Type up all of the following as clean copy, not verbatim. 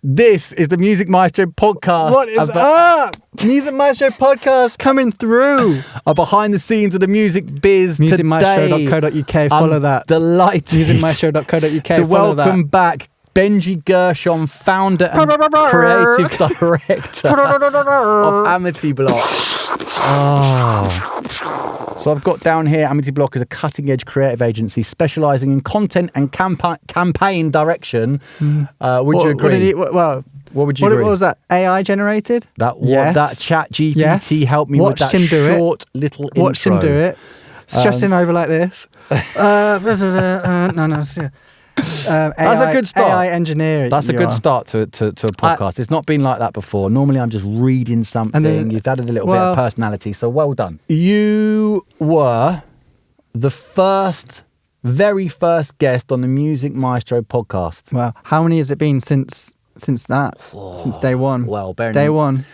This is the Music Maestro Podcast. What is up? Music Maestro Podcast coming through. A behind the scenes of the music biz today. Musicmaestro.co.uk. Follow that. Delighted. Musicmaestro.co.uk. So welcome back, Benji Gershon, founder and creative director of amitybloc. So I've got down here, amitybloc is a cutting-edge creative agency specialising in content and campaign direction. Would you agree? What would you agree? What was that? AI generated? That chat GPT helped me with that short little intro. Watched him do it. Stressing over like this. That's a good start. AI engineering. That's a good start to a podcast. It's not been like that before. Normally I'm just reading something. And then, you've added a little bit of personality, so well done. You were the very first guest on the Music Maestro podcast. Wow. How many has it been since that? Oh, since day one? Well, day one.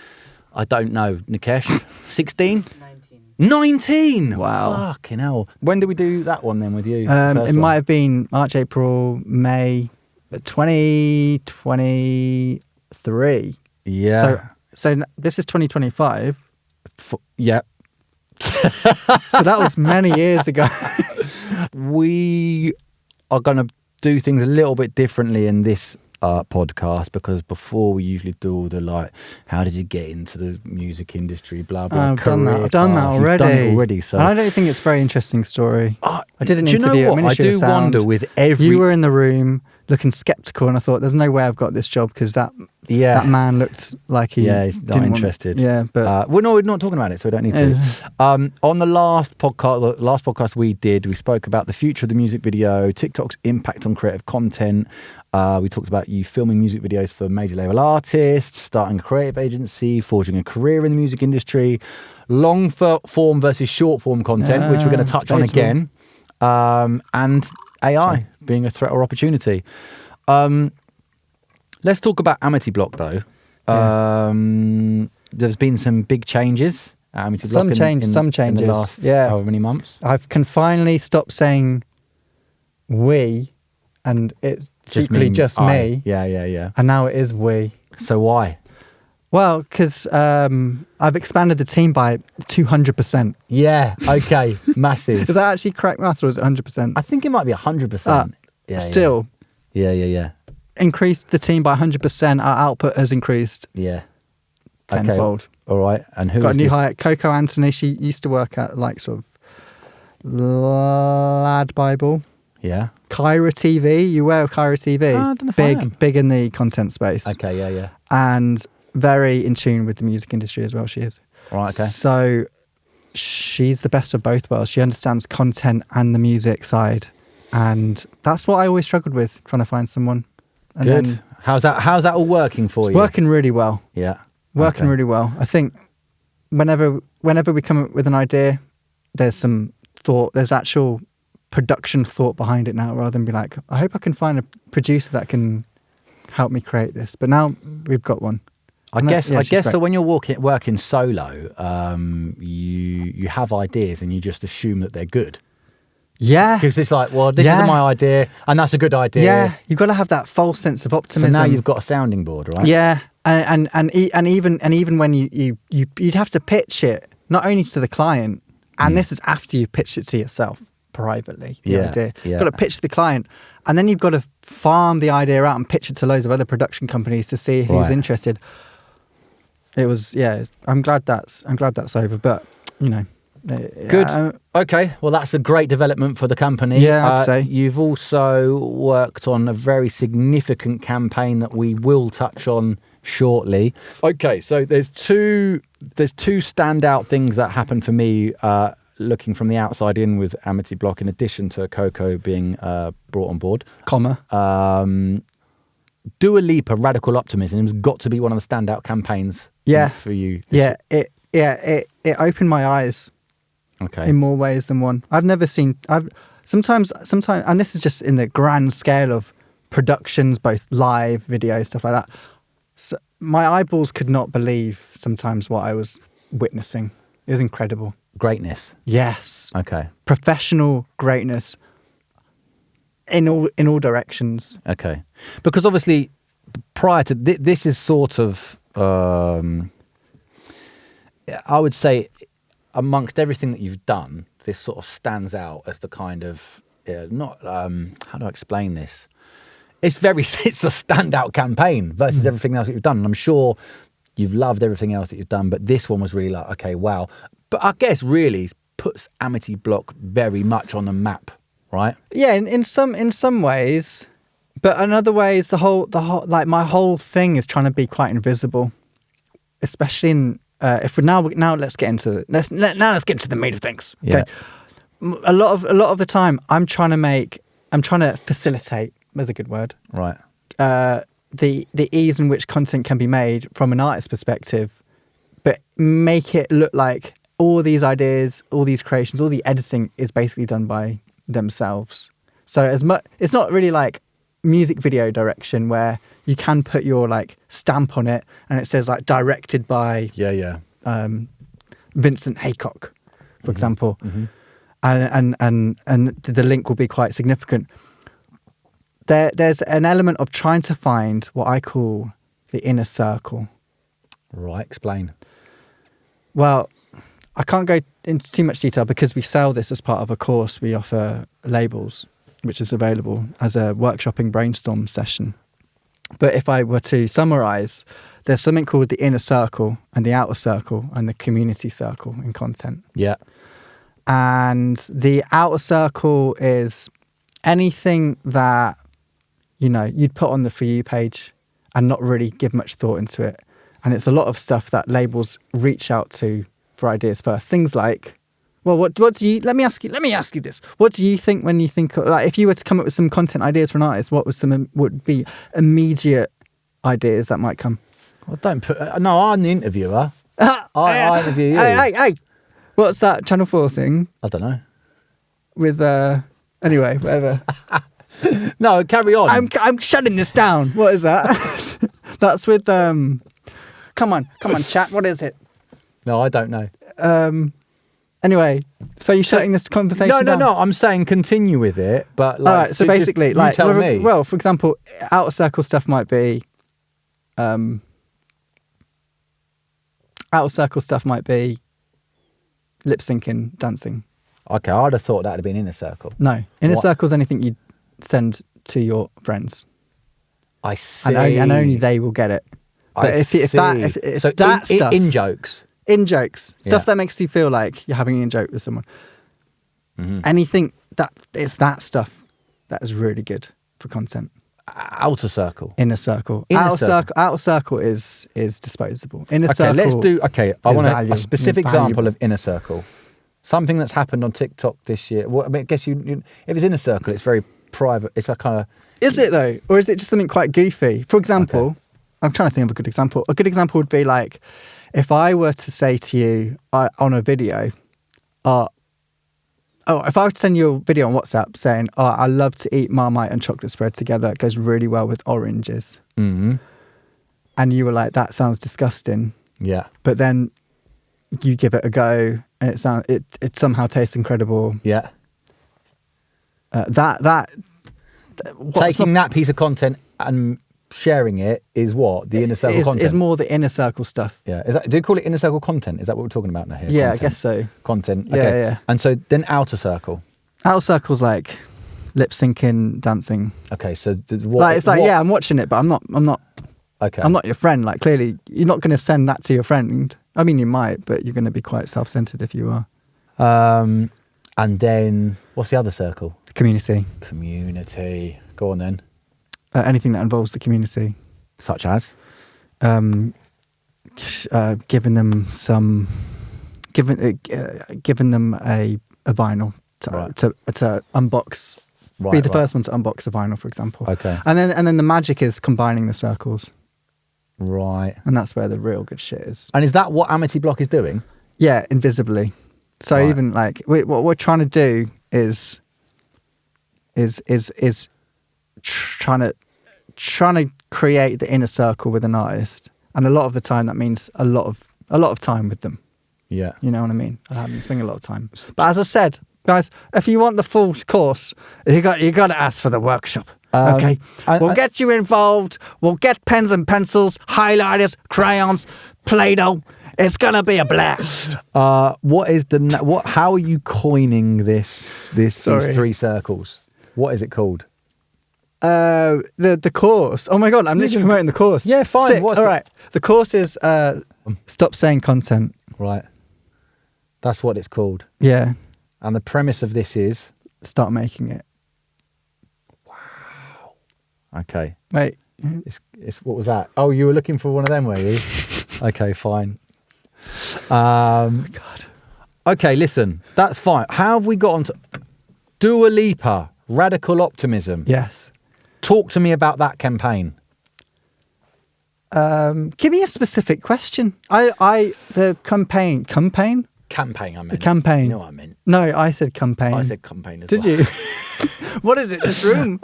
I don't know. Nikesh? 16? 19! Wow. Fucking hell. When did we do that one then with you? It might have been March, April, May 2023. Yeah. So this is 2025. Yeah. So that was many years ago. We are going to do things a little bit differently in this podcast, because before we usually do all the how did you get into the music industry, blah blah. I've done that already. You've done it already. So I don't think it's a very interesting story. I did an interview. Do you know what? I do wonder with every. You were in the room looking skeptical, and I thought, "There's no way I've got this job," because that man looked like he's not interested. But we're not talking about it, so we don't need to. On the last podcast we did, we spoke about the future of the music video, TikTok's impact on creative content. We talked about you filming music videos for major label artists, starting a creative agency, forging a career in the music industry, long form versus short form content, which we're going to touch on again, and AI being a threat or opportunity. Let's talk about amitybloc though. There's been some big changes at amitybloc. Some changes. In the last however many months. I can finally stop saying we, and it's secretly just me. Yeah. And now it is we. So why? Well, because I've expanded the team by 200%. Yeah, okay, massive. Is that actually correct math, or is it 100%? I think it might be 100%. Still. Yeah. Increased the team by 100%. Our output has increased. Yeah. Tenfold. Okay. All right. And who got a new hire, Coco Anthony. She used to work at sort of Lad Bible. Yeah. Kyra TV. You aware of Kyra TV? I don't know if I am. Big in the content space. Okay, yeah. And very in tune with the music industry as well, she is. Right, okay. So she's the best of both worlds. She understands content and the music side. And that's what I always struggled with, trying to find someone. And good. How's that all working for you? It's working really well. Yeah. Working really well. I think whenever we come up with an idea, there's some thought, there's actual production thought behind it now, rather than be like, I hope I can find a producer that can help me create this. But now we've got one. I guess so. When you're working solo, you have ideas and you just assume that they're good. Yeah. Because it's like, well, this is my idea and that's a good idea. Yeah. You've got to have that false sense of optimism. So now you've got a sounding board, right? Yeah. And even when you'd have to pitch it not only to the client, and this is after you pitched it to yourself privately, the idea. You've got to pitch to the client, and then you've got to farm the idea out and pitch it to loads of other production companies to see who's interested. It was, I'm glad that's over, but good. Okay, well, that's a great development for the company. Yeah, I'd say. You've also worked on a very significant campaign that we will touch on shortly. Okay, so there's two standout things that happened for me looking from the outside in with amitybloc, in addition to Coco being brought on board. Dua Lipa, Radical Optimism has got to be one of the standout campaigns for you. Yeah, it opened my eyes. Okay. In more ways than one. Sometimes, and this is just in the grand scale of productions, both live, video, stuff like that. So my eyeballs could not believe sometimes what I was witnessing. It was incredible. Greatness. Yes. Okay. Professional greatness in all directions. Okay. Because obviously prior to this is sort of, I would say, amongst everything that you've done, this sort of stands out as the kind of not how do I explain this? It's a standout campaign versus everything else that you've done, and I'm sure you've loved everything else that you've done, but this one was really like, okay, wow. But I guess really puts amitybloc very much on the map, right? Yeah, in some ways, but in other ways, the whole like my whole thing is trying to be quite invisible, especially in if we're now let's get into let's get into the meat of things. Okay, yeah. A lot of the time, I'm trying to facilitate. There's a good word, right? The ease in which content can be made from an artist's perspective, but make it look like all these ideas, all these creations, all the editing is basically done by themselves. So it's not really like music video direction where you can put your like stamp on it and it says like directed by Vincent Haycock, for example, and the link will be quite significant. There's an element of trying to find what I call the inner circle. Right, explain. Well, I can't go into too much detail because we sell this as part of a course we offer labels, which is available as a workshopping brainstorm session. But if I were to summarize, there's something called the inner circle and the outer circle and the community circle in content. Yeah. And the outer circle is anything that, you know, you'd put on the For You page and not really give much thought into it. And it's a lot of stuff that labels reach out to for ideas first. Things like, well, what do you, let me ask you this. What do you think when you think, like, if you were to come up with some content ideas for an artist, what would be immediate ideas that might come? Well, don't put, no, I'm the interviewer. I interview you. Hey. What's that Channel 4 thing? I don't know. With, anyway, whatever. No, carry on. I'm shutting this down. What is that? That's with, come on, chat. What is it? No, I don't know. Anyway, so you're shutting this conversation down? No, I'm saying continue with it, but like... All right, so basically, like... tell me. Well, for example, outer circle stuff might be... outer circle stuff might be lip syncing, dancing. Okay, I'd have thought that would have been inner circle. No, inner circle is anything you'd send to your friends. I see. And only they will get it. But if it's so that stuff... In jokes. In jokes. Stuff that makes you feel like you're having a joke with someone. Mm-hmm. Anything that is that stuff that is really good for content. Outer circle. Inner circle. Outer circle is disposable. Inner circle. Let's do. Okay, I want a specific example of inner circle. Something that's happened on TikTok this year. Well, I mean, I guess if it's inner circle, it's very private. It's a kind of. Is it though, or is it just something quite goofy? For example, I'm trying to think of a good example. A good example would be like, if I were to say to you on a video, if I were to send you a video on WhatsApp saying, I love to eat Marmite and chocolate spread together. It goes really well with oranges. Mm-hmm. And you were like, that sounds disgusting. Yeah. But then you give it a go and it somehow tastes incredible. Yeah. Taking that piece of content and sharing it is what? The inner circle content? Is more the inner circle stuff. Yeah. Do you call it inner circle content? Is that what we're talking about now here? Yeah, content? I guess so. Content. Okay. Yeah. And so then outer circle? Outer circle's like lip syncing, dancing. Okay, so I'm watching it, but I'm not okay. I'm not your friend. Like, clearly, you're not going to send that to your friend. I mean, you might, but you're going to be quite self-centered if you are. And then, what's the other circle? The community. Community. Go on then. Anything that involves the community. Such as? Giving them a vinyl to unbox. Be the first one to unbox a vinyl, for example. Okay. And then the magic is combining the circles. Right. And that's where the real good shit is. And is that what amitybloc is doing? Yeah, invisibly. So even like what we're trying to do is trying to create the inner circle with an artist, and a lot of the time that means a lot of time with them. Yeah, you know what I mean. I mean, spending a lot of time. But as I said, guys, if you want the full course, you got to ask for the workshop. Okay, we'll get you involved. We'll get pens and pencils, highlighters, crayons, Play-Doh. It's gonna be a blast. What is how are you coining these 3 circles? What is it called? The course. Oh my god, I'm literally promoting the course. Yeah, fine. All right. The course is stop saying content. Right. That's what it's called. Yeah. And the premise of this is start making it. Wow. Okay. Wait. It's what was that? Oh, you were looking for one of them, were you? Okay, fine. God. Okay, listen. That's fine. How have we got on to Dua Lipa, Radical Optimism? Yes. Talk to me about that campaign. Give me a specific question. The campaign. Campaign, I meant. The campaign. You know what I meant. No, I said campaign. I said campaign as well. Did you? What is it? This room?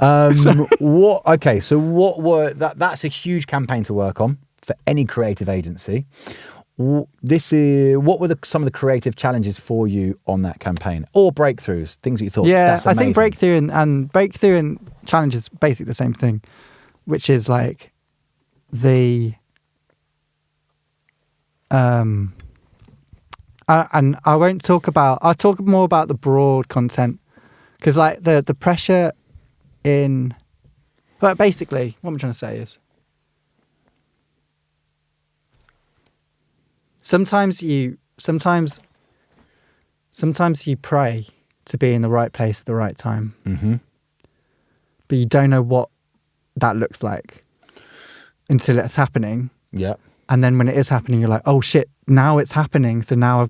What? Okay, so what were that's a huge campaign to work on for any creative agency. What were some of the creative challenges for you on that campaign, or breakthroughs, things that you thought? Yeah, that's amazing. I think breakthrough and challenge is basically the same thing, which is like the and I won't talk about. I'll talk more about the broad content because like the pressure in. But basically, what I'm trying to say is. Sometimes you pray to be in the right place at the right time, but you don't know what that looks like until it's happening. Yeah. And then when it is happening, you're like, oh shit, now it's happening. So now I've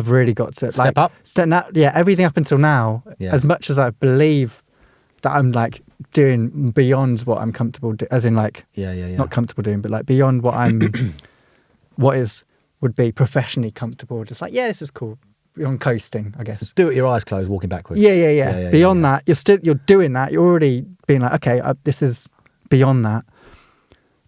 really got to step up. Everything up until now, as much as I believe that I'm like doing beyond what I'm comfortable as in like, not comfortable doing, but like beyond what I'm. Would be professionally comfortable. Just like, this is cool. Beyond coasting, I guess. Do it with your eyes closed, walking backwards. Yeah. Beyond that, you're doing that. You're already being like, okay, this is beyond that.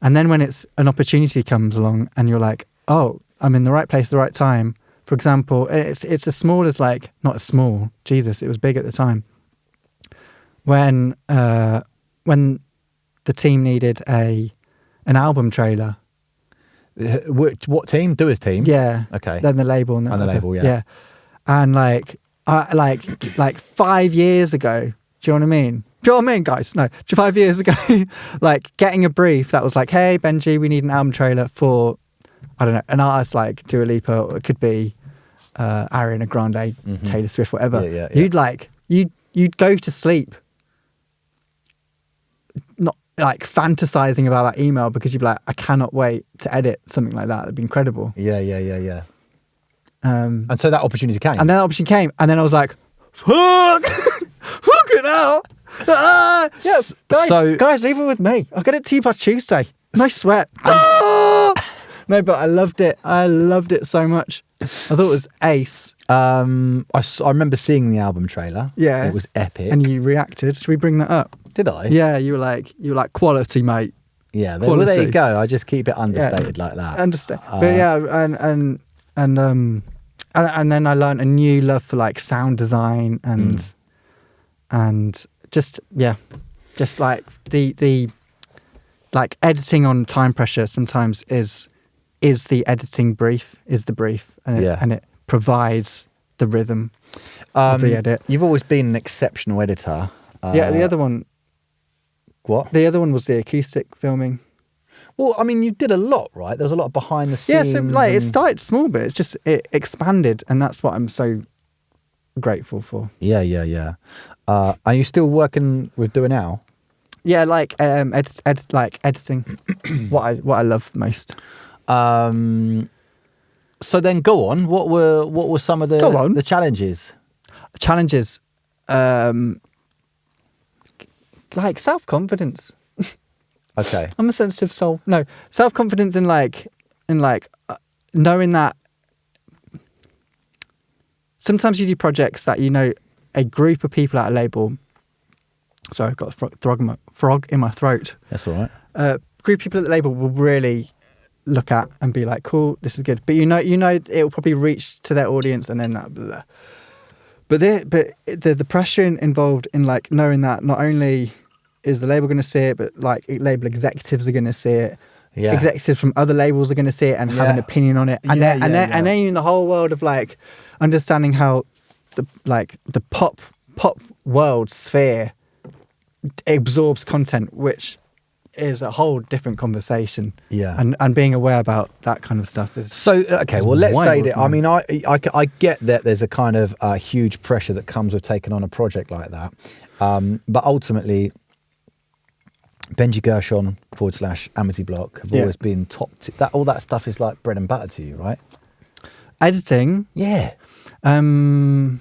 And then when it's an opportunity comes along and you're like, oh, I'm in the right place at the right time. For example, it's as small as like, not as small, Jesus, it was big at the time. When the team needed an album trailer. What team? Dua's team? Yeah. Okay. Then the label. And the label, yeah. Yeah. And like 5 years ago, do you know what I mean? Do you know what I mean, guys? No. 5 years ago, like getting a brief that was like, hey, Benji, we need an album trailer for, I don't know, an artist like Dua Lipa, or it could be Ariana Grande, Taylor Swift, whatever. Yeah. You'd go to sleep not like fantasizing about that email because you'd be like, I cannot wait to edit something like that. It'd be incredible. Yeah. And so that opportunity came. And then that opportunity came, and then I was like, fuck it out. Guys, leave it with me. I'll get it to you by Tuesday. Nice sweat. No, but I loved it. I loved it so much. I thought it was ace. I remember seeing the album trailer. Yeah. It was epic. And you reacted. Should we bring that up? Did I? Yeah, you were like quality, mate. Yeah, well, there you go. I just keep it understated like that. Understand. But yeah, and then I learned a new love for like sound design and just like the like editing on time pressure sometimes is the editing brief, is the brief, and it provides the rhythm of the edit. You've always been an exceptional editor. The other one. What? The other one was the acoustic filming. Well, I mean, you did a lot, right? There was a lot behind the scenes. Yeah, so like it started small, but it expanded, and that's what I'm so grateful for. Yeah. Are you still working with Dua now? Yeah, like editing. what I love most. So then, go on. What were some of the challenges? Challenges, like self-confidence. Okay. I'm a sensitive soul. No, self-confidence in knowing that sometimes you do projects that a group of people at a label. Sorry, I've got a frog in my throat. That's all right. Group of people at the label will really look at and be like, cool, this is good. But you know it will probably reach to their audience and then that blah. But the pressure involved in like knowing that not only is the label going to see it, but like label executives are going to see it. Yeah. Executives from other labels are going to see it and have an opinion on it, and then you're in the whole world of like understanding how the pop world sphere absorbs content, which is a whole different conversation. Yeah, and being aware about that kind of stuff is so okay. Well, let's say that. I mean, I get that there's a kind of huge pressure that comes with taking on a project like that, but ultimately, Benji Gershon / amitybloc have always been top. That all that stuff is like bread and butter to you, right? Editing, yeah. I don't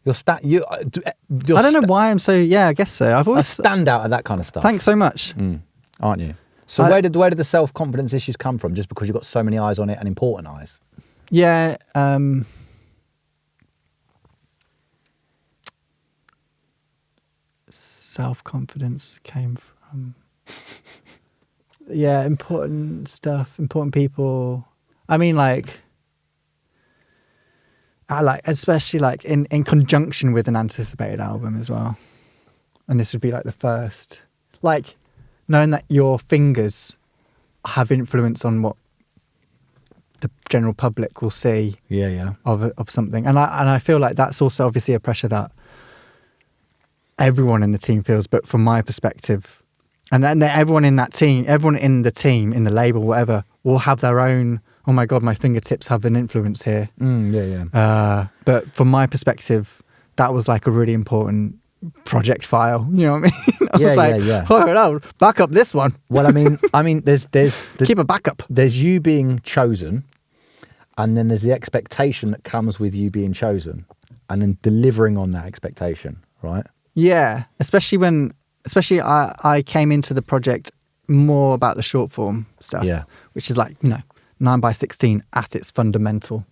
know why I'm so. Yeah, I guess so. I've always stand out at that kind of stuff. Thanks so much, aren't you? So where did the self-confidence issues come from? Just because you've got so many eyes on it and important eyes? Yeah. Self-confidence came from important stuff, important people. I mean, like, I like, especially like in conjunction with an anticipated album as well. And this would be like the first, like, knowing that your fingers have influence on what the general public will see. Of something, and I feel like that's also obviously a pressure that everyone in the team feels, but from my perspective, and then everyone in the team, in the label, whatever, will have their own. Oh my God, my fingertips have an influence here. But from my perspective, that was like a really important project file. You know what I mean? I was like, oh no, back up this one. Well, I mean, there's keep a backup. There's you being chosen, and then there's the expectation that comes with you being chosen, and then delivering on that expectation, right? Yeah, especially I came into the project more about the short form stuff, which is like 9x16 at its fundamental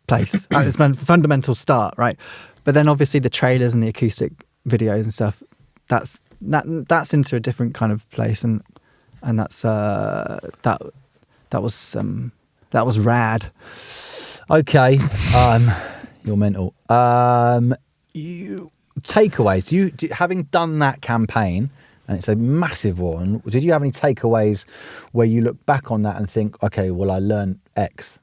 place, at its fundamental start, right? But then obviously the trailers and the acoustic videos and stuff, that's into a different kind of place, and that's that was rad. Okay, you're mental. Takeaways. Having done that campaign, and it's a massive one, did you have any takeaways where you look back on that and think, okay, well, I learned X?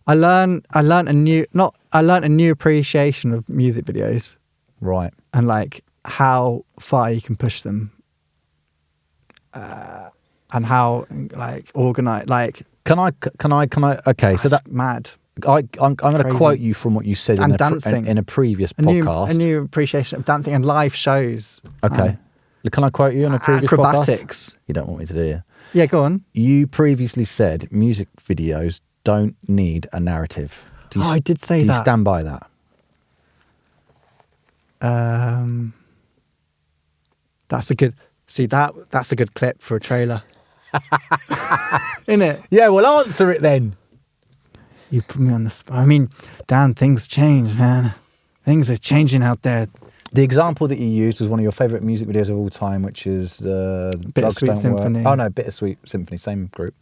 I learned a new appreciation of music videos, right? And like how far you can push them, and how like organized. Like, can I? Okay, so that's mad. I'm going to quote you from what you said in a previous podcast. A new appreciation of dancing and live shows. Okay. Can I quote you on a previous acrobatics. Podcast? You don't want me to, do you? Yeah, go on. You previously said music videos don't need a narrative. I did say that. Do you stand by that? That's a good clip for a trailer. Isn't it? Yeah, well, answer it then. You put me on the spot. I mean, Dan, things change, man. Things are changing out there. The example that you used was one of your favourite music videos of all time, which is Bittersweet Symphony. Oh no, Bittersweet Symphony, same group.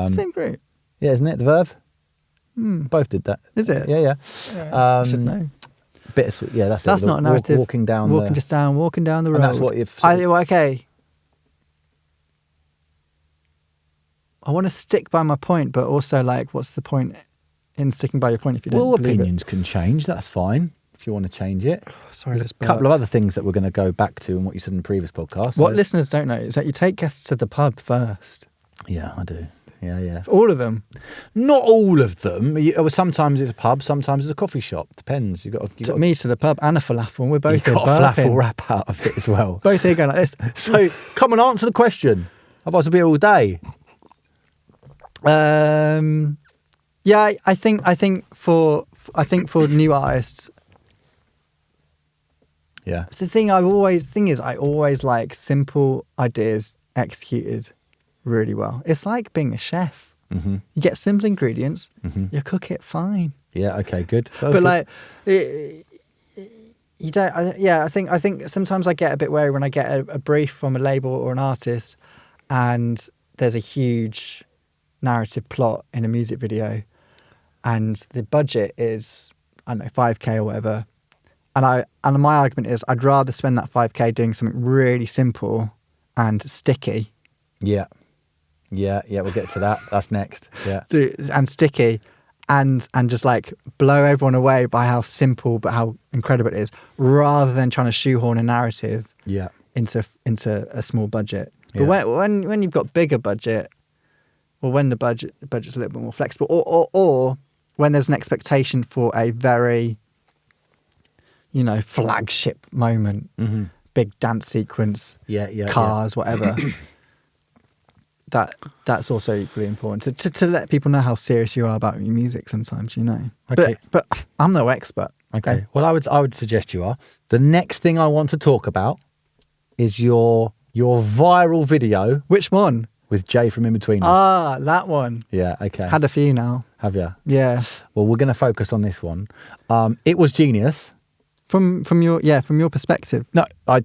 Same group. Yeah, isn't it? The Verve? Both did that. Is it? Yeah. I should know. Bittersweet. Yeah, that's not a narrative. Walking down the road. And that's what you've. Okay. I want to stick by my point, but also, like, what's the point in sticking by your point if you don't believe it? Well, opinions can change. That's fine if you want to change it. Sorry, there's a couple of other things that we're going to go back to and what you said in the previous podcast. What listeners don't know is that you take guests to the pub first. Yeah, I do. Yeah. All of them? Not all of them. Sometimes it's a pub, sometimes it's a coffee shop. Depends. You got me to the pub and a falafel. We're both here burping. Got a falafel wrap out of it as well. Both here going like this. So come and answer the question. Otherwise, I'll be here all day. Yeah, I think for new artists. Yeah. The thing I always like simple ideas executed really well. It's like being a chef. You get simple ingredients, you cook it fine. Yeah. Okay. Good. But like, you don't. I think sometimes I get a bit wary when I get a brief from a label or an artist, and there's a huge narrative plot in a music video, and the budget is, I don't know, 5k or whatever. And my argument is I'd rather spend that 5k doing something really simple and sticky. Yeah. We'll get to that. That's next. Yeah. And sticky and just like blow everyone away by how simple but how incredible it is, rather than trying to shoehorn a narrative into a small budget. But when you've got bigger budget, or when the budget's a little bit more flexible, or when there's an expectation for a very, flagship moment, big dance sequence, cars, whatever. That's also equally important to let people know how serious you are about your music sometimes, Okay. But I'm no expert. Okay. Well, I would suggest you are. The next thing I want to talk about is your viral video. Which one? With Jay from In Between Us. Ah, that one. Yeah, okay. Had a few now. Have you? Yeah. Well, we're going to focus on this one. It was genius. From your perspective. No, I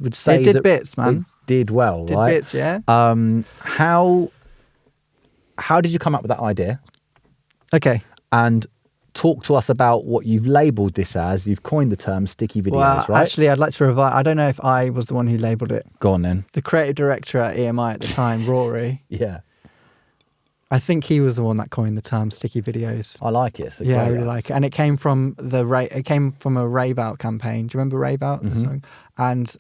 would say it did bits, man. It did well, did right? Bits, yeah. How did you come up with that idea? Okay. And talk to us about what you've labelled this as. You've coined the term sticky videos, right? Actually, I'd like to revise. I don't know if I was the one who labelled it. Go on then. The creative director at EMI at the time, Rory. Yeah. I think he was the one that coined the term sticky videos. I like it. I really like it. And it came from a Rave Out campaign. Do you remember Rave Out? The song? And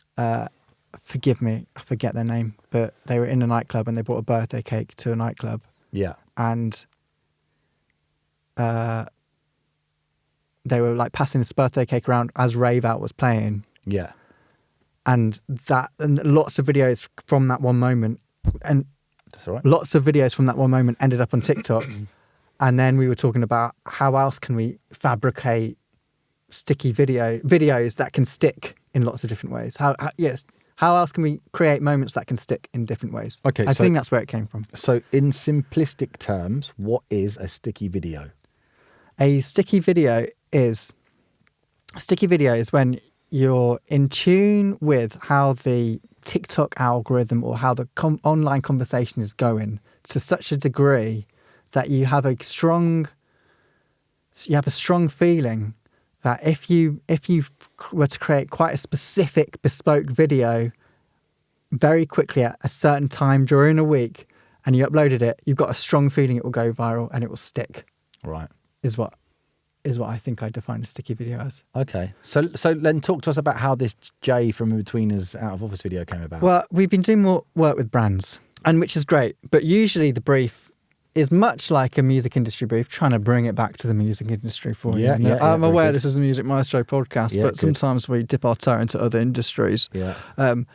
forgive me, I forget their name, but they were in a nightclub and they brought a birthday cake to a nightclub. Yeah. And they were like passing this birthday cake around as Rave Out was playing. Yeah. And lots of videos from that one moment, and that's all right. Lots of videos from that one moment ended up on TikTok. And then we were talking about how else can we fabricate sticky videos that can stick in lots of different ways. How else can we create moments that can stick in different ways? Okay, I think that's where it came from. So in simplistic terms, what is a sticky video? A sticky video is when you're in tune with how the TikTok algorithm or how the online conversation is going to such a degree that you have a strong feeling that if you were to create quite a specific bespoke video very quickly at a certain time during a week and you uploaded it, you've got a strong feeling it will go viral and it will stick. Right. Is what I think I define a sticky video as. Okay. So then talk to us about how this Jay from In Between Us Out of Office video came about. Well, we've been doing more work with brands, and which is great, but usually the brief is much like a music industry brief, trying to bring it back to the music industry for you. I'm aware this is a Music Maestro podcast, but sometimes we dip our toe into other industries. Yeah. And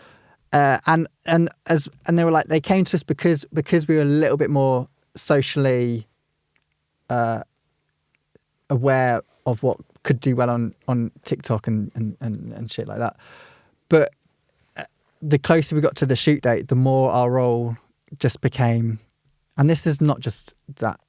they were like, they came to us because we were a little bit more socially aware of what could do well on TikTok and shit like that. But the closer we got to the shoot date, the more our role just became, and this is not just that,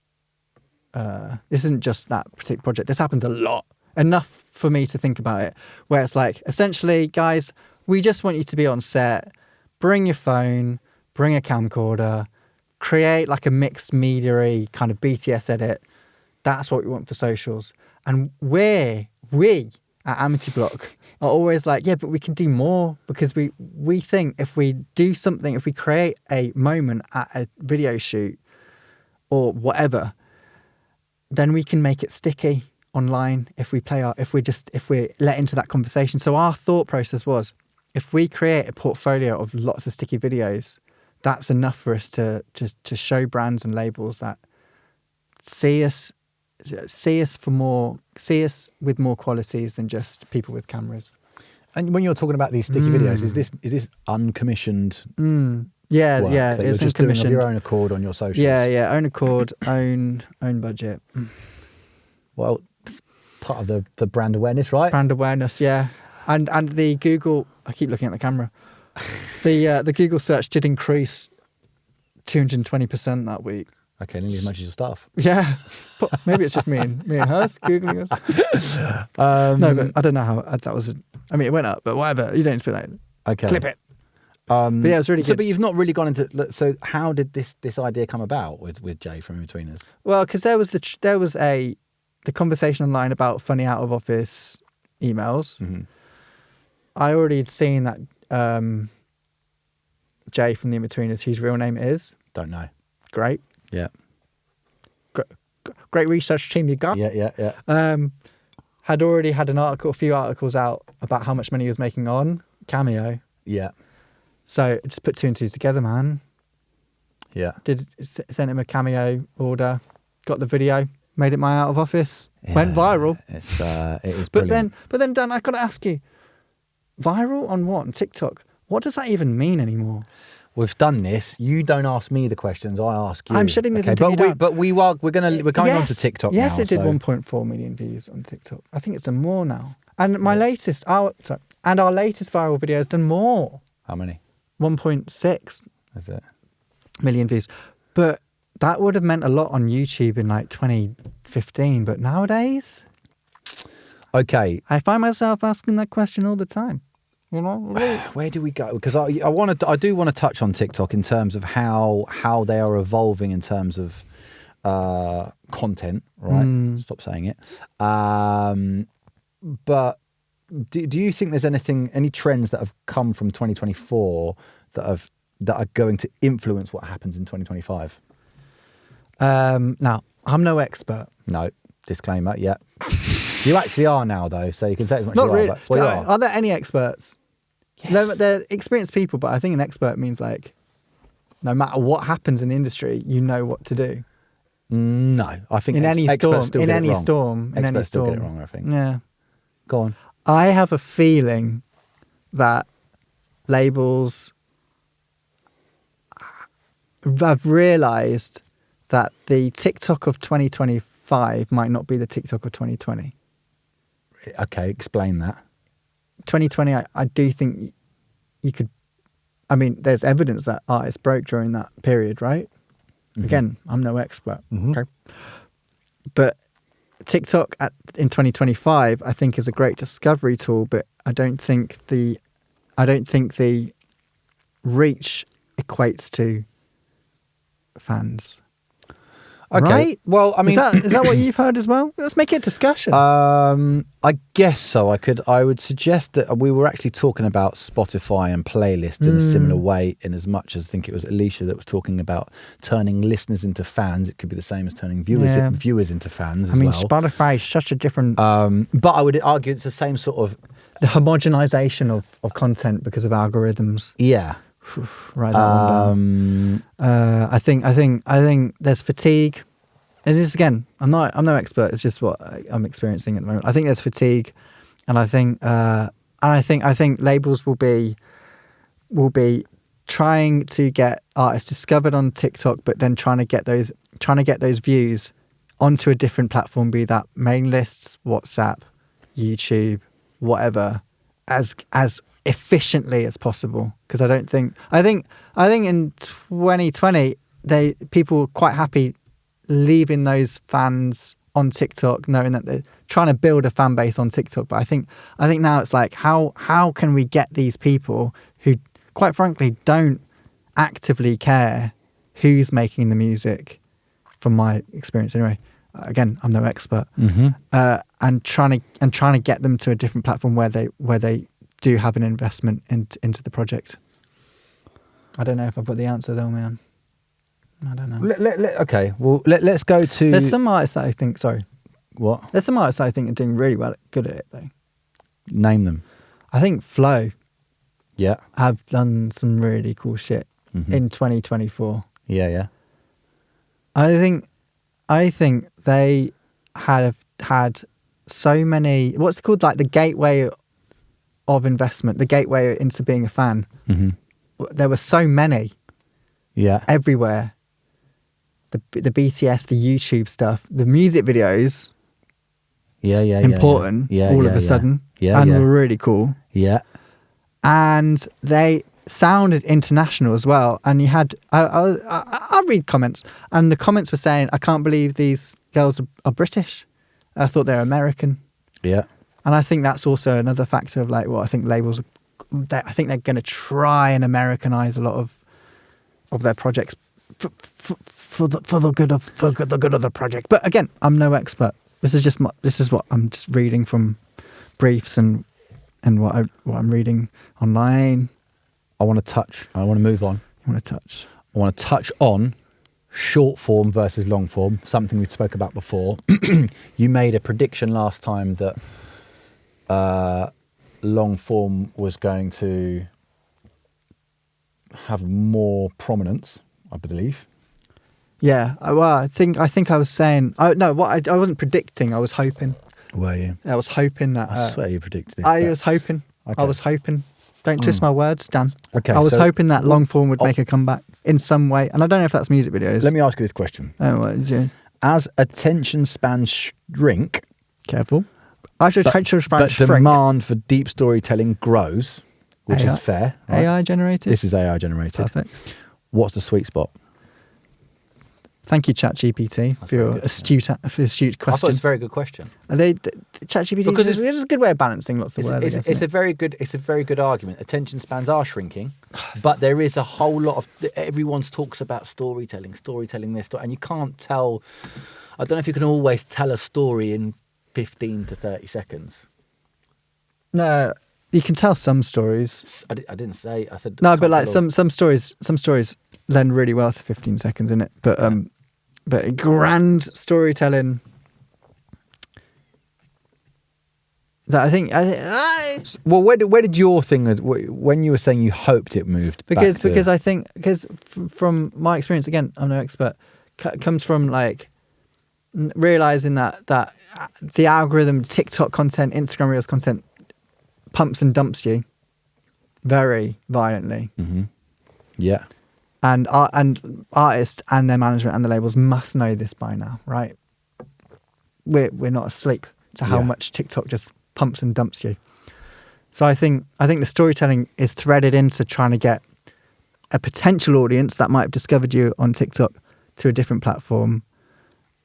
this isn't just that particular project. This happens a lot. Enough for me to think about it, where it's like, essentially, guys, we just want you to be on set, bring your phone, bring a camcorder, create like a mixed media-y kind of BTS edit. That's what we want for socials. And we at amitybloc are always like, yeah, but we can do more, because we think if we do something, if we create a moment at a video shoot or whatever, then we can make it sticky online if we're let into that conversation. So our thought process was, if we create a portfolio of lots of sticky videos, that's enough for us to show brands and labels that see us with more qualities than just people with cameras. And when you're talking about these sticky videos, is this uncommissioned? Yeah, work yeah, that it's you're just doing of your own accord on your socials. Yeah, own accord, own budget. Well, it's part of the brand awareness, right? Brand awareness, yeah, and the Google. I keep looking at the camera. The Google search did increase 220% that week. Okay, nearly as much as your staff. Yeah, but maybe it's just me and hers Googling us. No, but I don't know how that was. I mean, it went up, but whatever. You don't need to be like, okay. Clip it. But yeah, it was really good. So, but you've not really gone into. So, how did this idea come about with Jay from In-Betweeners? Well, because there was the conversation online about funny out of office emails. Mm-hmm. I already had seen that Jay from the In-Betweeners, whose real name is. Don't know. Great. Yeah. Great research team you got. Yeah. Had already had a few articles out about how much money he was making on Cameo. Yeah. So just put two and two together, man. Yeah. Sent him a Cameo order, got the video, made it my out of office, went viral. It is but then Dan, I got to ask you, viral on what? On TikTok? What does that even mean anymore? We've done this. You don't ask me the questions. I ask you. I'm shutting this interview down. But we're going on to TikTok now. Yes, it did 1.4 million views on TikTok. I think it's done more now. And our latest viral video has done more. How many? 1.6 Is it? million views. But that would have meant a lot on YouTube in like 2015. But nowadays, okay, I find myself asking that question all the time. You know, where do we go? Because I do want to touch on TikTok in terms of how they are evolving in terms of content. Right? Stop saying it. But do you think there's any trends that have come from 2024 that are going to influence what happens in 2025? Now, I'm no expert. No, disclaimer. Yeah, you actually are now, though, so you can say as much Not as you really. are. But, well, Are there any experts? Yes. They're experienced people, but I think an expert means like, no matter what happens in the industry, you know what to do. No, I think in any storm, still get it wrong. Experts still get it wrong, I think. Yeah. Go on. I have a feeling that labels have realised that the TikTok of 2025 might not be the TikTok of 2020. Okay, explain that. 2020, I do think you could. I mean, there's evidence that artists broke during that period, right? Mm-hmm. Again, I'm no expert. Mm-hmm. Okay, but TikTok in 2025, I think, is a great discovery tool. But I don't think the reach equates to fans. Okay. Right? Well, I mean, is that what you've heard as well? Let's make it a discussion. I guess so. I would suggest that we were actually talking about Spotify and playlists in a similar way, in as much as I think it was Alicia that was talking about turning listeners into fans. It could be the same as turning viewers into fans as well. Spotify is such a different. But I would argue it's the same sort of the homogenization of content because of algorithms. Yeah. Right. I think there's fatigue. Is this again? I'm no expert. It's just what I'm experiencing at the moment. I think there's fatigue, and I think labels will be trying to get artists discovered on TikTok, but then trying to get those views onto a different platform, be that main lists, WhatsApp, YouTube, whatever, as efficiently as possible. Because I think in 2020 people were quite happy leaving those fans on TikTok, knowing that they're trying to build a fan base on TikTok. But I think now it's like how can we get these people who, quite frankly, don't actively care who's making the music, from my experience anyway. Again, I'm no expert. Mm-hmm. And trying to get them to a different platform where they do have an investment into the project. I don't know if I've got the answer though, man. I don't know. Okay, well, let's go to... There's some artists that I think... Sorry. What? There's some artists that I think are doing really good at it, though. Name them. I think Flow Yeah. have done some really cool shit in 2024. Yeah. I think they have had so many... What's it called? Like the gateway of investment, the gateway into being a fan. Mm-hmm. There were so many. Yeah. Everywhere. The BTS, the YouTube stuff, the music videos. Yeah. Important. All of a sudden. Yeah. And were really cool. Yeah. And they sounded international as well. And you had, I read comments, and the comments were saying, I can't believe these girls are British. I thought they were American. Yeah. And I think that's also another factor of like, well, I think labels are I think they're going to try and Americanize a lot of their projects for the good of the project. But again, I'm no expert. This is what I'm just reading from briefs and what I'm reading online. I want to move on. I want to touch on short form versus long form, something we spoke about before. You made a prediction last time that long form was going to have more prominence, I believe. Yeah, well, I think I was saying. I wasn't predicting. I was hoping. Were you? I was hoping that. I swear you predicted it. I was hoping. Okay. I was hoping. Don't twist my words, Dan. Okay. I was hoping that long form would make a comeback in some way, and I don't know if that's music videos. Let me ask you this question. Oh, what did you? As attention spans shrink, careful. Attention spans but demand for deep storytelling grows, which is fair. Right? AI generated. This is AI generated. Perfect. What's the sweet spot? Thank you, ChatGPT, for your astute question. I thought it's a very good question. Are they ChatGPT? Because it's a good way of balancing lots of words. It's a very good argument. Attention spans are shrinking, but there is a whole lot of everyone talks about storytelling this, and you can't tell. I don't know if you can always tell a story in 15 to 30 seconds. No, you can tell some stories. I didn't say. I said no, but like some stories lend really well to 15 seconds, innit? But grand storytelling that I think. Well, where did your thing when you were saying you hoped it moved? Because I think from my experience, again, I'm no expert. Comes from like realizing that the algorithm, TikTok content, Instagram Reels content pumps and dumps you very violently. Mm-hmm. Yeah. And artists and their management and the labels must know this by now, right? We're not asleep to how much TikTok just pumps and dumps you. So I think the storytelling is threaded into trying to get a potential audience that might have discovered you on TikTok to a different platform,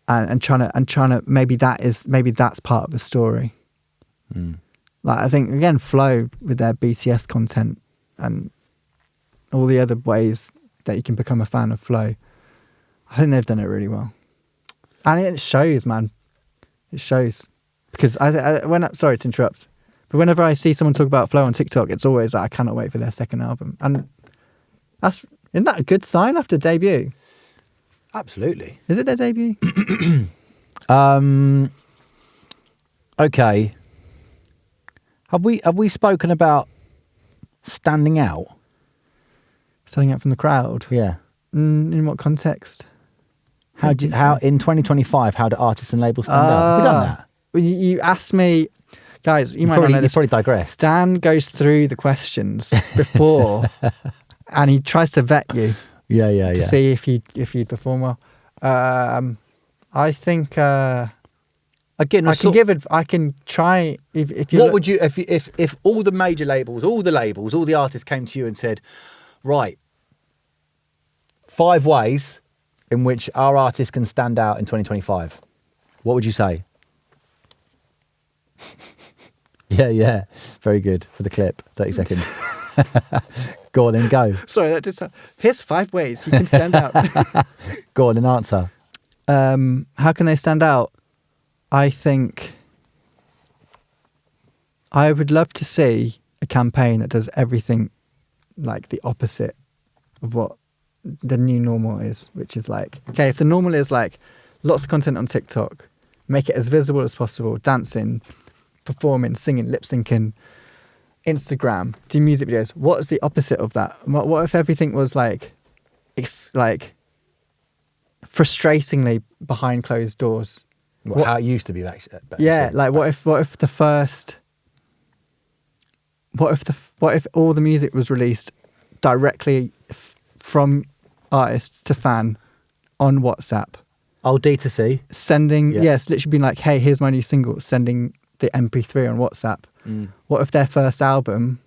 and trying to maybe that's part of the story. Mm. Like I think again, Flow with their BTS content and all the other ways that you can become a fan of Flow, I think they've done it really well, and it shows, man. It shows because sorry to interrupt, but whenever I see someone talk about Flow on TikTok, it's always like I cannot wait for their second album, and isn't that a good sign after debut? Absolutely. Is it their debut? Okay. Have we spoken about standing out? Standing out from the crowd? Yeah. In what context? How in 2025? How do artists and labels stand out? Have we done that? Well, you asked me, guys. You might not know this. You probably digressed. Dan goes through the questions before, and he tries to vet you. Yeah. To see if you perform well. I think. Again, I can try. If you. What would you if all the major labels, all the artists came to you and said, right, 5 ways in which our artists can stand out in 2025. What would you say? Yeah. Very good for the clip. 30 seconds. Go on and go. Sorry, that did sound... Here's 5 ways you can stand out. Go on and answer. How can they stand out? I think I would love to see a campaign that does everything like the opposite of what the new normal is, which is like, okay, if the normal is like lots of content on TikTok, make it as visible as possible, dancing, performing, singing, lip syncing, Instagram, do music videos. What is the opposite of that? What if everything was like, like frustratingly behind closed doors? How it used to be, actually. Yeah, like what if all the music was released directly from artist to fan on WhatsApp? Oh, D2C. Sending, it's literally been like, hey, here's my new single, sending the MP3 on WhatsApp. Mm. What if their first album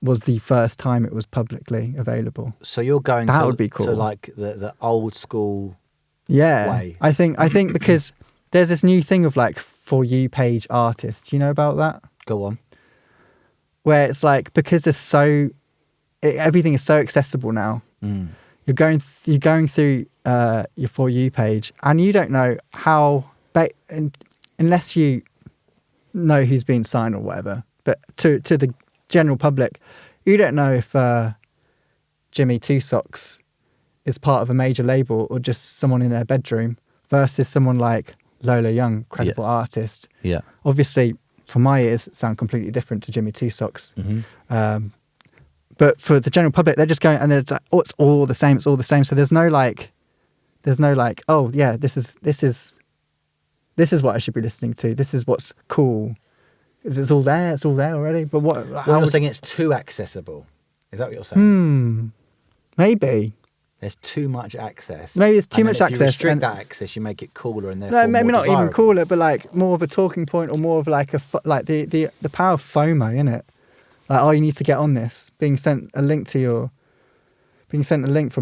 was the first time it was publicly available? So you're going that would be cool. to like the old school way. I think because there's this new thing of like For You page artists. Do you know about that? Go on. where it's like, because everything is so accessible now. You're going through your For You page, and you don't know how, unless you know who's been signed or whatever. But to the general public, you don't know if Jimmy Two Socks is part of a major label or just someone in their bedroom versus someone like Lola Young, credible artist. Yeah. Obviously, for my ears, it sounds completely different to Jimmy Two Socks. But for the general public, they're just going, and they're like, oh, it's all the same. It's all the same. So there's no like, oh yeah, this is what I should be listening to. This is what's cool. It's all there. It's all there already. But what? You're saying it's too accessible. Is that what you're saying? Maybe. There's too much access. Maybe it's too much access. If you restrict that access, you make it cooler and therefore maybe more not desirable. even cooler, but like more of a talking point, or more of like the power of FOMO, innit? Like, oh, you need to get on this. Being sent a link from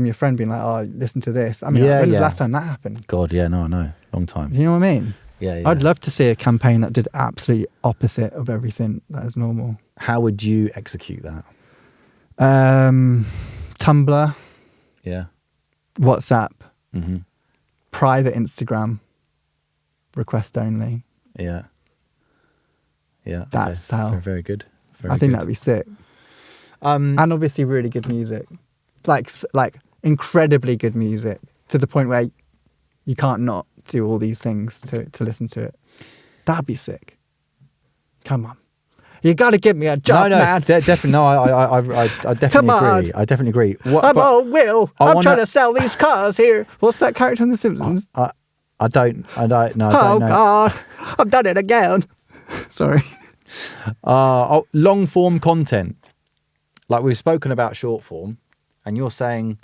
your friend, being like, oh, listen to this. I mean, when was the last time that happened? God, yeah, no, I know, long time. You know what I mean? Yeah. I'd love to see a campaign that did absolutely opposite of everything that is normal. How would you execute that? Tumblr. Yeah. WhatsApp. Private Instagram. Request only. Yeah. That's okay. how. Very good. I think that'd be sick. And obviously really good music. Like incredibly good music, to the point where you can't not do all these things to listen to it. That'd be sick. Come on. You got to give me a job, man. Definitely. No, I definitely Come on. agree. I definitely agree. Will. I'm trying to sell these cars here. What's that character on The Simpsons? I don't know. Oh, God. I've done it again. Sorry. Long form content. Like we've spoken about short form, and you're saying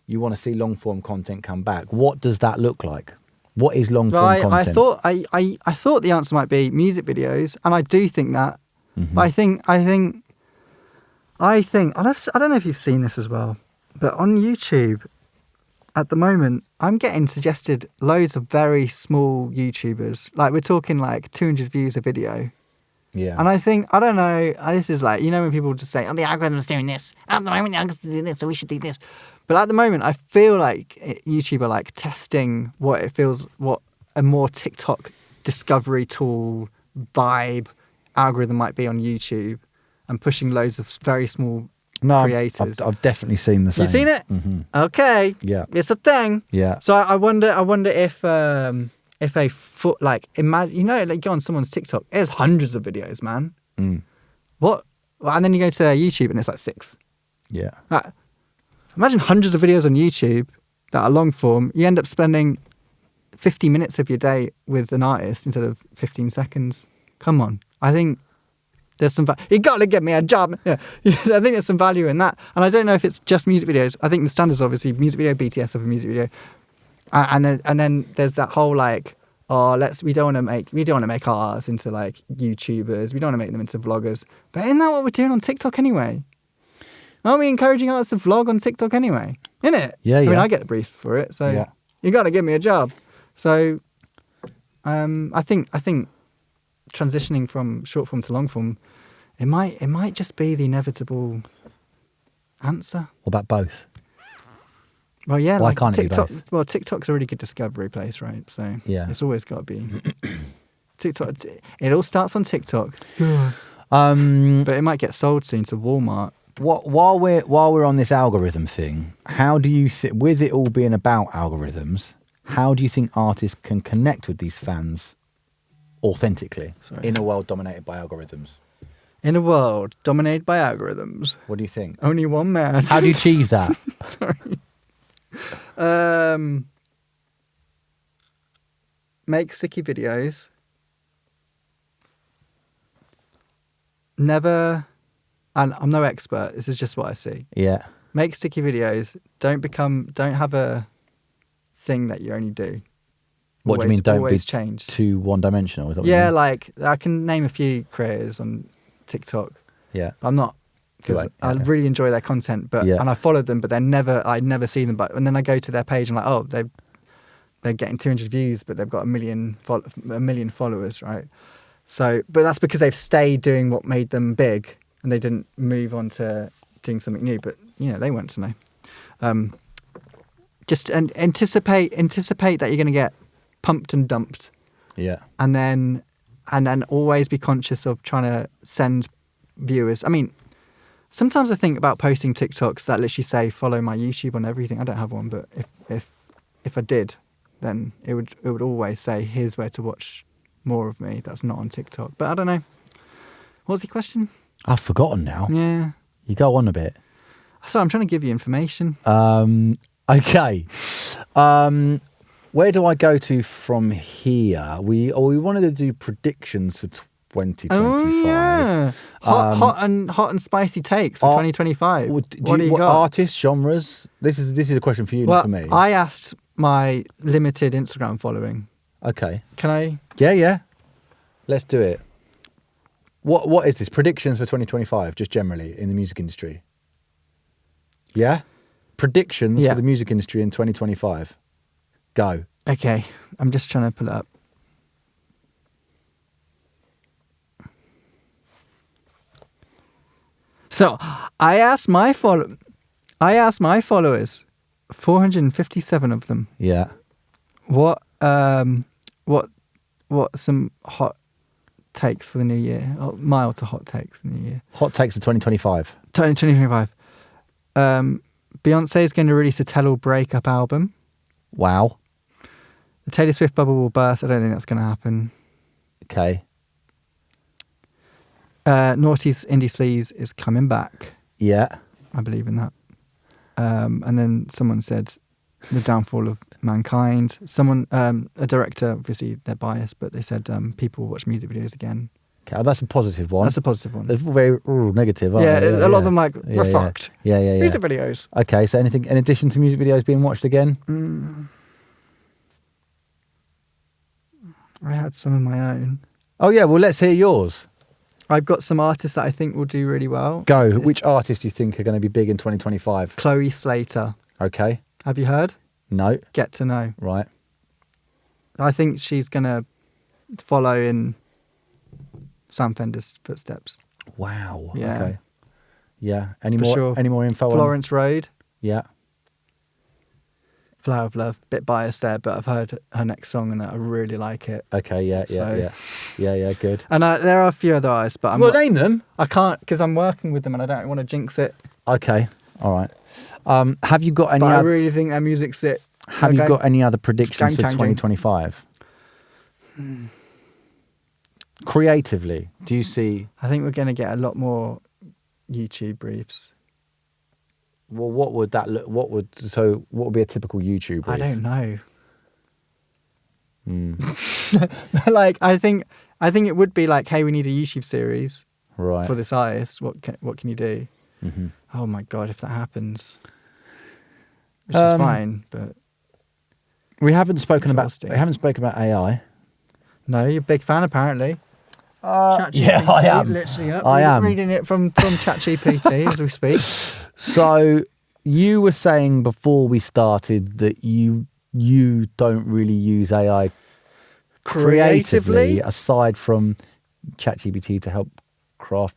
you want to see long form content come back. What does that look like? What is long form content? I thought the answer might be music videos, and I do think that. But I think I don't know if you've seen this as well, but on YouTube at the moment, I'm getting suggested loads of very small YouTubers. Like, we're talking like 200 views a video. Yeah. And I think, I don't know, this is like, you know, when people just say, oh, the algorithm's doing this. At the moment, the algorithm's doing this, so we should do this. But at the moment, I feel like YouTube are like testing what a more TikTok discovery tool vibe algorithm might be on YouTube, and pushing loads of very small creators. I've definitely seen the same. You seen it? Okay. Yeah. It's a thing. Yeah. So I wonder if a foot, like, imagine, you know, like, go on someone's TikTok, there's hundreds of videos, man. What? And then you go to their YouTube and it's like 6. Yeah. Like, imagine hundreds of videos on YouTube that are long form. You end up spending 50 minutes of your day with an artist instead of 15 seconds. Come on. I think there's some you got to get me a job. Yeah. I think there's some value in that. And I don't know if it's just music videos. I think the standard is obviously music video, BTS of a music video. And then there's that whole like, oh, we don't want to make ours into like YouTubers. We don't want to make them into vloggers. But isn't that what we're doing on TikTok anyway? Aren't we encouraging artists to vlog on TikTok anyway? Isn't it? Yeah, I mean, I get the brief for it, so you got to give me a job. So, I think transitioning from short form to long form, it might just be the inevitable answer. What about both? Well, yeah, Why like can't TikTok. it be both? Well, TikTok's a really good discovery place, right? So it's always got to be TikTok. It all starts on TikTok, but it might get sold soon to Walmart. While we're on this algorithm thing, how do you with it all being about algorithms, how do you think artists can connect with these fans authentically in a world dominated by algorithms? In a world dominated by algorithms. What do you think? Only one man. How do you achieve that? Sorry. Make sticky videos. Never, and I'm no expert, this is just what I see. Yeah. Make sticky videos. Don't have a thing that you only do. What do you mean? Don't be change. Too one-dimensional? Is that what you mean? Like I can name a few creators on TikTok. Yeah. I'm not, because I really enjoy their content, and I follow them, but I never see them. And then I go to their page and like, oh, they're getting 200 views, but they've got a million followers, right? So, but that's because they've stayed doing what made them big, and they didn't move on to doing something new. But they want to know. Just anticipate that you're going to get pumped and dumped. Yeah. And then always be conscious of trying to send viewers. I mean, sometimes I think about posting TikToks that literally say follow my YouTube on everything. I don't have one, but if I did, then it would always say here's where to watch more of me. That's not on TikTok. But I don't know. What was the question? I've forgotten now. Yeah. You go on a bit. Sorry, I'm trying to give you information. Okay. Where do I go to from here? We wanted to do predictions for 2025. Oh, yeah. Hot and spicy takes for 2025. What do you got? Artists, genres? This is a question for you, not for me. I asked my limited Instagram following. Okay. Can I? Yeah. Let's do it. What is this? Predictions for 2025, just generally in the music industry. Yeah? Predictions for the music industry in 2025. Go. Okay. I'm just trying to pull it up. So I asked my followers, 457 of them. Yeah. What some hot takes for the new year? Mild to hot takes in the new year. Hot takes for 2025. 2025. Beyonce is going to release a tell-all breakup album. Wow. The Taylor Swift bubble will burst. I don't think that's going to happen. Okay. Naughty's Indie Sleaze is coming back. Yeah. I believe in that. And then someone said the downfall of mankind. Someone, a director, obviously they're biased, but they said people will watch music videos again. Okay, that's a positive one. That's a positive one. They're very negative, aren't they? A lot of them we're fucked. Yeah. Music videos. Okay, so anything in addition to music videos being watched again? I had some of my own. Oh yeah, well let's hear yours. I've got some artists that I think will do really well. Go. Which artists do you think are going to be big in 2025? Chloe Slater. Okay. Have you heard? No. Get to know. Right. I think she's going to follow in Sam Fender's footsteps. Wow. Yeah. Okay. Yeah. Any more info Florence Road. Yeah. Flower of Love. Bit biased there, but I've heard her next song and I really like it. Okay. Yeah. Good. And there are a few other artists, but name them. I can't because I'm working with them and I don't want to jinx it. Okay. All right. Have you got any? But I really think their music's sick. Have you got any other predictions for 2025? Creatively, do you see? I think we're going to get a lot more YouTube briefs. Well, what would that look? What would be a typical YouTube brief? I don't know. I think it would be like, hey, we need a YouTube series for this artist. What can you do? Mm-hmm. Oh my god, if that happens, which is fine, but we haven't spoken about AI. No, you're a big fan apparently. Yeah, I am. Literally, I am reading it from ChatGPT as we speak. So you were saying before we started that you don't really use AI creatively aside from ChatGPT to help craft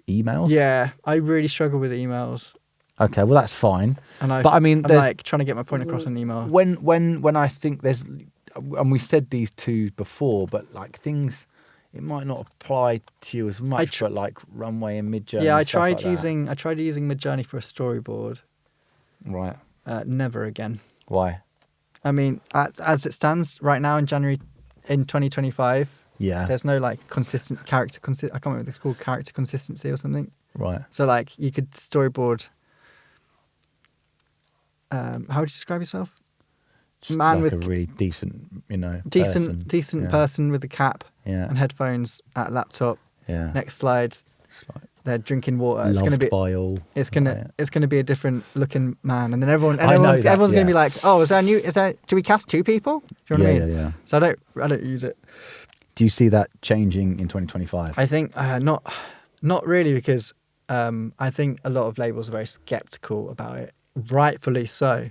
emails. Yeah, I really struggle with emails. Okay, well that's fine. I'm trying to get my point across in email. When I think there's, and we said these two before, but like things, it might not apply to you as much. But like Runway and Midjourney. Yeah, I tried using Midjourney for a storyboard. Right. Never again. Why? I mean, as it stands right now in January in 2025. Yeah. There's no like consistent character. I can't remember what it's called, character consistency or something. Right. So like you could storyboard. How would you describe yourself? Just man like with a really decent, decent person with a cap and headphones at a laptop. Yeah. Next slide. They're drinking water. It's gonna be a different looking man, and then everyone's gonna be like, "Oh, do we cast two people?" Do you know what I mean? Yeah. So I don't use it. Do you see that changing in 2025? I think not really, because I think a lot of labels are very skeptical about it, rightfully so.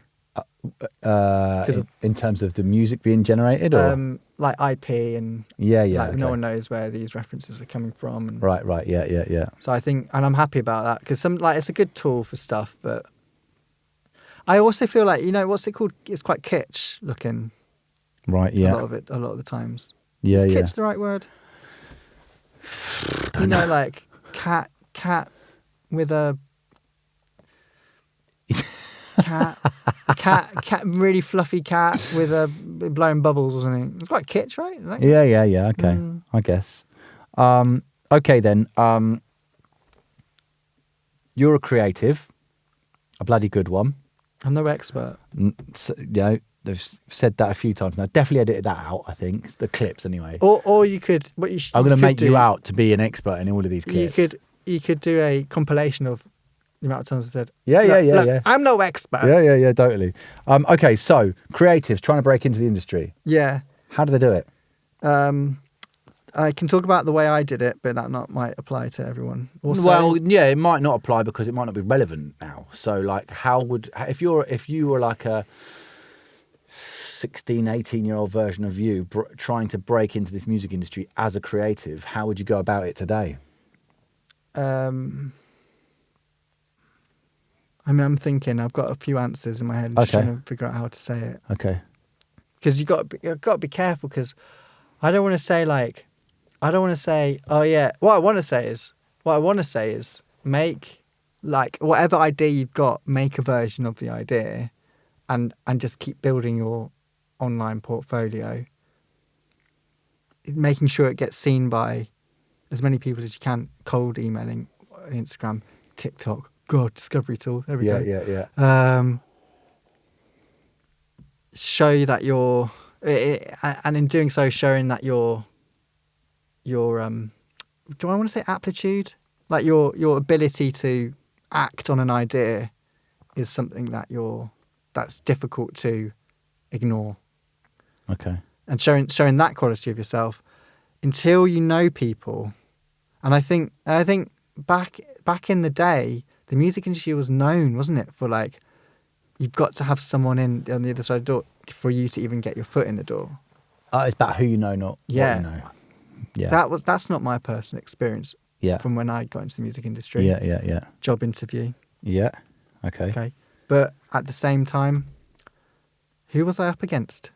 In terms of the music being generated, or like IP and no one knows where these references are coming from. And Right. Yeah. So I think, and I'm happy about that because it's a good tool for stuff, but I also feel like, what's it called? It's quite kitsch looking. Right. Yeah. A lot of the times. Yeah. Is kitsch the right word? Like cat with a cat, really fluffy cat with a blowing bubbles or something. It's quite kitsch, right? Yeah. Okay, I guess. Okay then. You're a creative, a bloody good one. I'm no expert. They've said that a few times now. Definitely edited that out. I think the clips anyway. Or you could. I'm going to make you out to be an expert in all of these clips. You could do a compilation of the amount of times I said. Yeah. I'm no expert. Yeah, totally. Okay, so creatives trying to break into the industry. Yeah. How do they do it? I can talk about the way I did it, but that might apply to everyone. Also, well, yeah, it might not apply because it might not be relevant now. So, like, if you were like a 16, 18-year-old version of you trying to break into this music industry as a creative, how would you go about it today? I'm thinking. I've got a few answers in my head. I'm just trying to figure out how to say it. Okay. Because you've got to be careful. Because I don't want to say oh yeah. What I want to say is make like whatever idea you've got, make a version of the idea, and just keep building your online portfolio, making sure it gets seen by as many people as you can. Cold emailing, Instagram, TikTok. God, discovery tool. There we go. Yeah. Show that you're, and in doing so, showing that your do I want to say aptitude? Like your ability to act on an idea is something that's difficult to ignore. Okay. And showing that quality of yourself until you know people. And I think back in the day, the music industry was known, wasn't it, for like, you've got to have someone on the other side of the door for you to even get your foot in the door. It's about who you know, not what you know. Yeah. That's not my personal experience. Yeah. From when I got into the music industry. Yeah. Job interview. Yeah. Okay. Okay. But at the same time, who was I up against?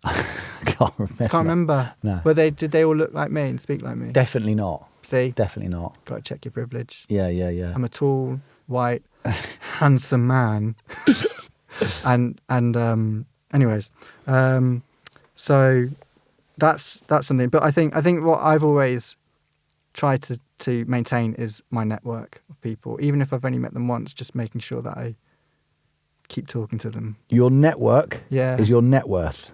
I can't remember. No. Did they all look like me and speak like me? Definitely not. See? Definitely not. Got to check your privilege. Yeah. I'm a tall, white, handsome man. Anyways, so that's something. But I think what I've always tried to maintain is my network of people, even if I've only met them once. Just making sure that I keep talking to them. Your network, is your net worth.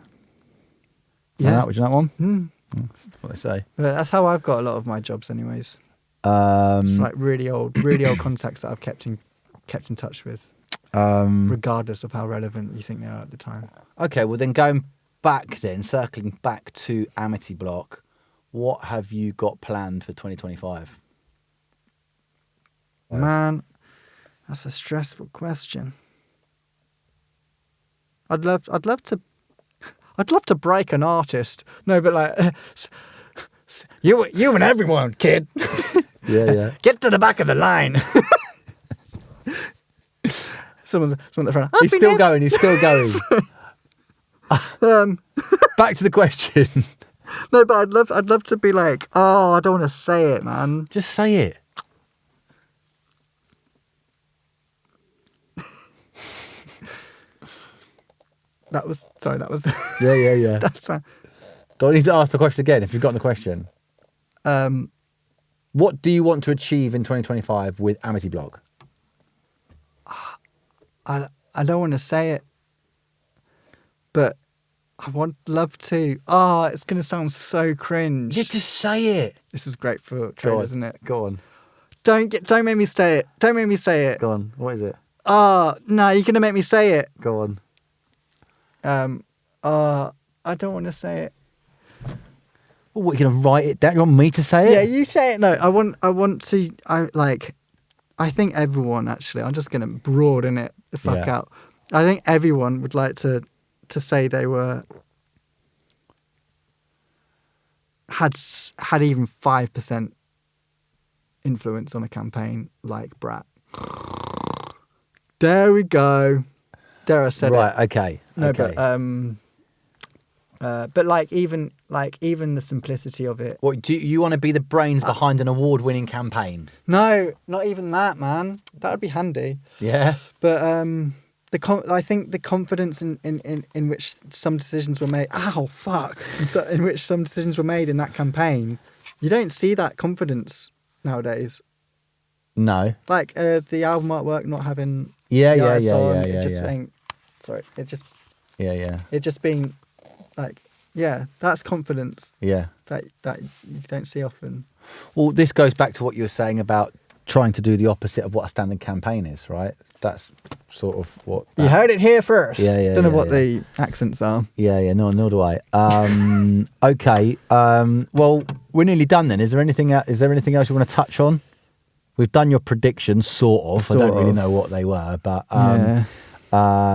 Yeah, would you know that one? That's what they say. That's how I've got a lot of my jobs, anyways. It's like really old contacts that I've kept in touch with. Regardless of how relevant you think they are at the time. Okay, well then circling back to amitybloc, what have you got planned for 2025? Man, that's a stressful question. I'd love to break an artist. No, but like you and everyone, kid. Yeah. Get to the back of the line. Someone at the front. He's still going. Back to the question. No, but I'd love to be like, I don't want to say it, man. Just say it. That was the... Yeah. Do I need to ask the question again if you've gotten the question? What do you want to achieve in 2025 with amitybloc? I don't want to say it, but I would love to. It's going to sound so cringe. Yeah, just say it. This is great for trade, isn't it? Go on. Don't make me say it. Don't make me say it. Go on. What is it? No, you're going to make me say it. Go on. I don't want to say it. Well, what, you're going to write it down? You want me to say it? Yeah, you say it. No, I want to, I think everyone, actually, I'm just going to broaden it the fuck out. I think everyone would like to say they were had even 5% influence on a campaign like Brat. There we go. There I said it. Right. Okay. No, okay. But like even the simplicity of it. What do you want to be the brains behind an award-winning campaign? No, not even that, man. That would be handy. Yeah. But I think the confidence in which some decisions were made. Ow, fuck! In which some decisions were made in that campaign, you don't see that confidence nowadays. No. Like the album artwork not having. Yeah. Saying, sorry, it just. Yeah. It just being, like, yeah, that's confidence. Yeah. That you don't see often. Well, this goes back to what you were saying about trying to do the opposite of what a standard campaign is, right? That's sort of what... You heard it here first. Yeah. Don't know what the accents are. Yeah, nor do I. Okay. Well, we're nearly done then. Is there anything else you want to touch on? We've done your predictions, sort of. I don't really know what they were, but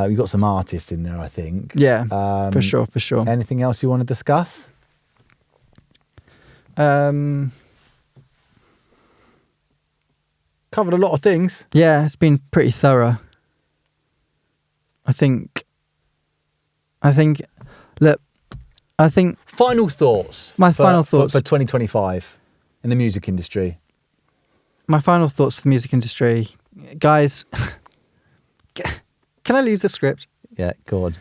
we've got some artists in there, I think. Yeah, for sure. Anything else you want to discuss? Covered a lot of things. Yeah, it's been pretty thorough. I think. Final thoughts. My final thoughts for 2025 in the music industry. My final thoughts for the music industry, guys. Can I lose the script? Yeah, go on.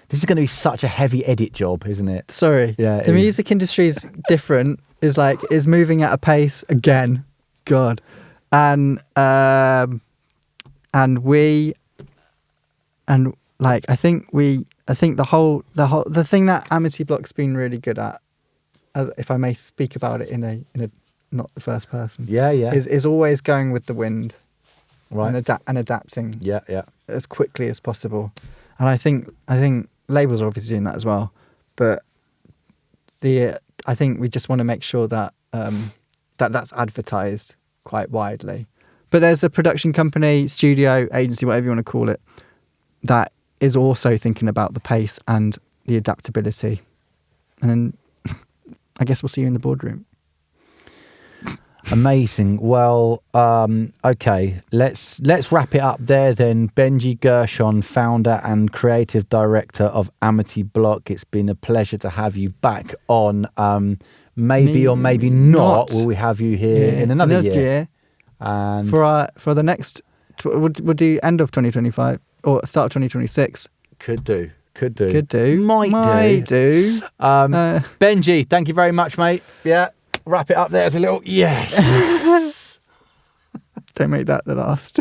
This is going to be such a heavy edit job, isn't it? Sorry. Yeah. The music industry is different. Is moving at a pace again. God. And I think the thing that amitybloc been really good at, as if I may speak about it in a not the first person. Yeah. Is always going with the wind. Right. And adapting. Yeah. As quickly as possible. And I think labels are obviously doing that as well. But I think we just want to make sure that that's advertised quite widely. But there's a production company, studio, agency, whatever you want to call it, that is also thinking about the pace and the adaptability. And then I guess we'll see you in the boardroom. Amazing. Well, okay, let's wrap it up there then. Benji Gershon, founder and creative director of amitybloc. It's been a pleasure to have you back on. Maybe or maybe not will we have you here in another year. And for the next, we'll do end of 2025 or start of 2026. Could do. Might do. Benji, thank you very much, mate. Yeah. Wrap it up there as a little yes. Don't make that the last.